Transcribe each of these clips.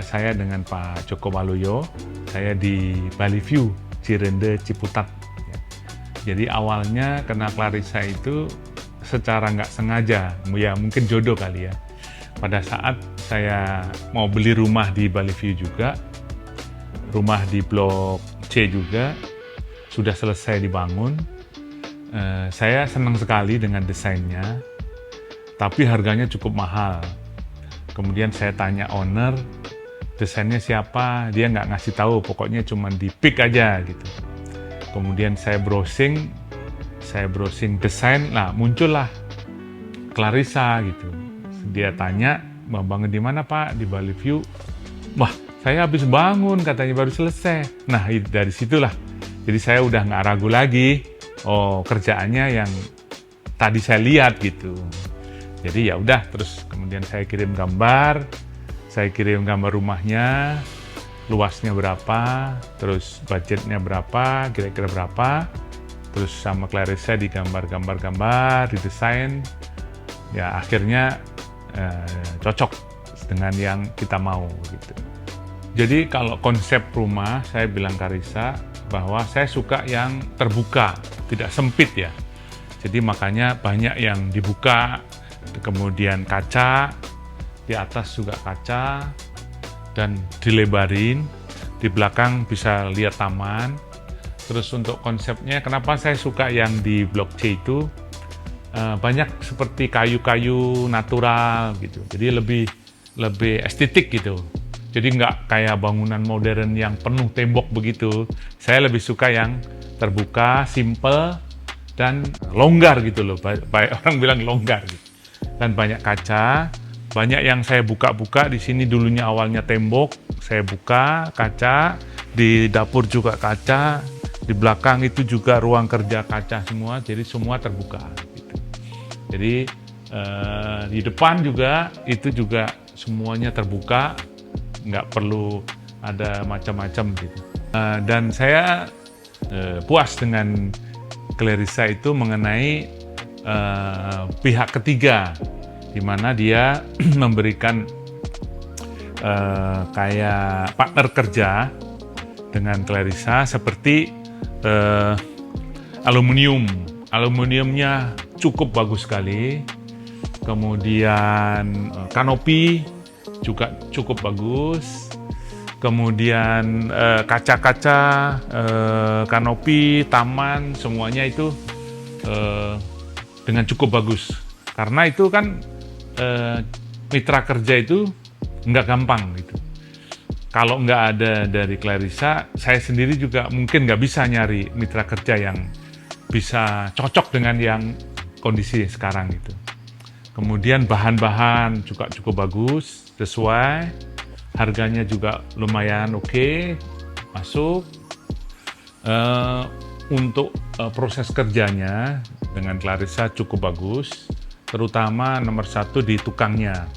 Saya dengan Pak Joko Waluyo, saya di Bali View, Cirende, Ciputat. Jadi awalnya kenal Clarissa itu secara nggak sengaja, ya mungkin jodoh kali ya. Pada saat saya mau beli rumah di Bali View juga, rumah di Blok C juga, sudah selesai dibangun. Saya senang sekali dengan desainnya, tapi harganya cukup mahal. Kemudian saya tanya owner, desainnya siapa? Dia nggak ngasih tahu, pokoknya cuma di pick aja gitu. Kemudian saya browsing desain, nah muncullah Clarissa gitu. Dia tanya, mau bangun di mana Pak? Di Bali View. Wah, saya habis bangun, katanya baru selesai. Nah, dari situlah. Jadi saya udah nggak ragu lagi. Oh, kerjaannya yang tadi saya lihat gitu. Jadi ya udah, terus kemudian saya kirim gambar rumahnya, luasnya berapa, terus budgetnya berapa, kira-kira berapa, terus sama Clarissa digambar, didesain, ya akhirnya cocok dengan yang kita mau gitu. Jadi kalau konsep rumah, saya bilang Clarissa bahwa saya suka yang terbuka, tidak sempit ya. Jadi makanya banyak yang dibuka, kemudian kaca, di atas juga kaca, dan dilebarin, di belakang bisa lihat taman. Terus untuk konsepnya, kenapa saya suka yang di Blok C itu, banyak seperti kayu-kayu natural gitu, jadi lebih estetik gitu. Jadi nggak kayak bangunan modern yang penuh tembok begitu. Saya lebih suka yang terbuka, simple, dan longgar gitu loh. Orang bilang longgar gitu. Dan banyak kaca, banyak yang saya buka-buka di sini. Dulunya awalnya tembok, saya buka kaca, di dapur juga kaca, di belakang itu juga ruang kerja kaca semua, jadi semua terbuka gitu. Jadi di depan juga itu juga semuanya terbuka, nggak perlu ada macam-macam gitu. Dan saya puas dengan Clarissa itu mengenai pihak ketiga, di mana dia memberikan kayak partner kerja dengan Clarissa seperti aluminiumnya cukup bagus sekali, kemudian kanopi juga cukup bagus, kemudian kaca-kaca, kanopi, taman, semuanya itu dengan cukup bagus. Karena itu kan mitra kerja itu nggak gampang gitu. Kalau nggak ada dari Clarissa, saya sendiri juga mungkin nggak bisa nyari mitra kerja yang bisa cocok dengan yang kondisi sekarang gitu. Kemudian bahan-bahan juga cukup bagus, sesuai, harganya juga lumayan oke, masuk. Untuk proses kerjanya dengan Clarissa cukup bagus, terutama nomor satu di tukangnya.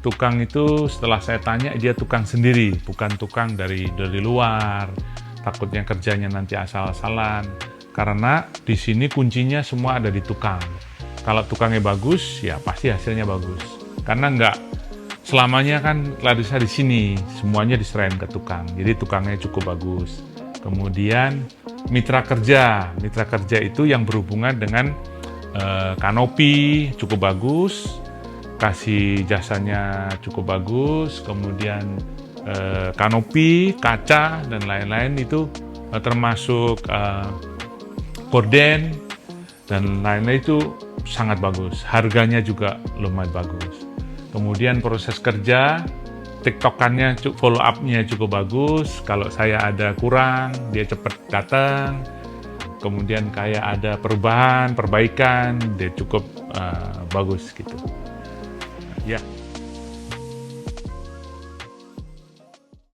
Tukang itu setelah saya tanya, dia tukang sendiri, bukan tukang dari luar. Takutnya kerjanya nanti asal-asalan, karena di sini kuncinya semua ada di tukang. Kalau tukangnya bagus, ya pasti hasilnya bagus. Karena nggak selamanya kan Clarissa di sini, semuanya diserahin ke tukang. Jadi tukangnya cukup bagus. Kemudian mitra kerja itu yang berhubungan dengan kanopi cukup bagus, kasih jasanya cukup bagus. Kemudian kanopi, kaca dan lain-lain itu termasuk gorden dan lain-lain itu sangat bagus. Harganya juga lumayan bagus. Kemudian proses kerja, tiktokannya, follow up-nya cukup bagus. Kalau saya ada kurang, dia cepat datang. Kemudian kayak ada perubahan, perbaikan, dia cukup bagus gitu. Ya.